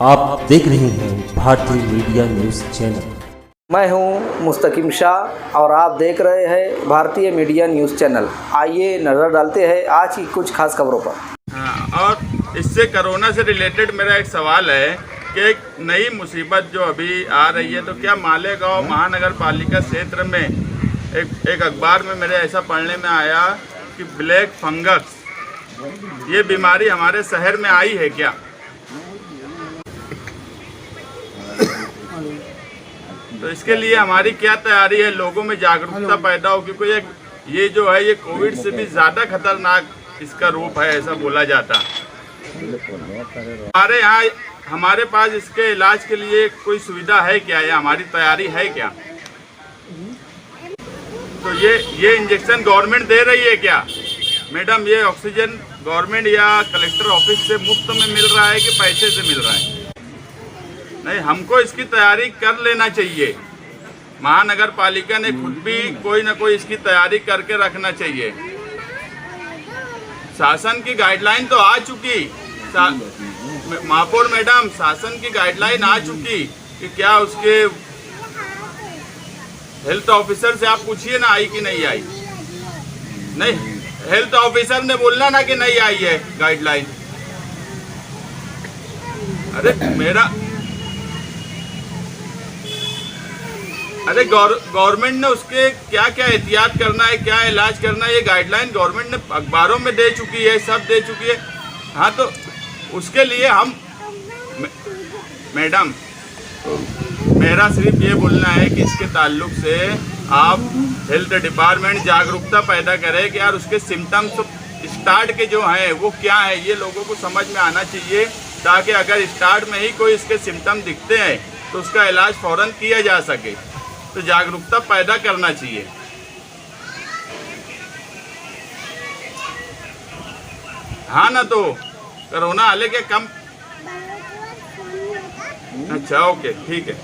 आप देख रहे हैं भारतीय मीडिया न्यूज चैनल। मैं हूं मुस्तकीम शाह और आप देख रहे हैं भारतीय मीडिया न्यूज़ चैनल। आइए नज़र डालते हैं आज की कुछ खास खबरों पर। हाँ, और इससे कोरोना से रिलेटेड मेरा एक सवाल है कि एक नई मुसीबत जो अभी आ रही है, तो क्या मालेगांव महानगर पालिका क्षेत्र में एक अखबार में मेरे ऐसा पढ़ने में आया कि ब्लैक फंगस ये बीमारी हमारे शहर में आई है क्या? तो इसके लिए हमारी क्या तैयारी है, लोगों में जागरूकता पैदा हो, क्योंकि ये जो है ये कोविड से भी ज़्यादा खतरनाक इसका रूप है, ऐसा बोला जाता। हमारे यहाँ हमारे पास इसके इलाज के लिए कोई सुविधा है क्या, या हमारी तैयारी है क्या? तो ये इंजेक्शन गवर्नमेंट दे रही है क्या मैडम? ये ऑक्सीजन गवर्नमेंट या कलेक्टर ऑफिस से मुफ्त में मिल रहा है कि पैसे से मिल रहा है? नहीं, हमको इसकी तैयारी कर लेना चाहिए। महानगर पालिका ने खुद भी कोई ना कोई इसकी तैयारी करके रखना चाहिए। शासन की गाइडलाइन तो आ चुकी, महापौर मैडम, शासन की गाइडलाइन आ चुकी कि क्या उसके हेल्थ ऑफिसर से आप पूछिए ना आई कि नहीं आई। नहीं, हेल्थ ऑफिसर ने बोलना ना कि नहीं आई है गाइडलाइन। अरे गवर्नमेंट ने उसके क्या क्या एहतियात करना है, क्या इलाज करना है, ये गाइडलाइन गवर्नमेंट ने अखबारों में दे चुकी है, सब दे चुकी है। हाँ, तो उसके लिए हम मैडम, मेरा सिर्फ ये बोलना है कि इसके ताल्लुक से आप हेल्थ डिपार्टमेंट जागरूकता पैदा करे कि यार उसके सिम्टम्स स्टार्ट के जो हैं वो क्या है, ये लोगों को समझ में आना चाहिए, ताकि अगर स्टार्ट में ही कोई इसके सिम्टम दिखते हैं तो उसका इलाज फौरन किया जा सके। तो जागरूकता पैदा करना चाहिए। हाँ ना, तो कोरोना आले के कम। अच्छा, ओके, ठीक है।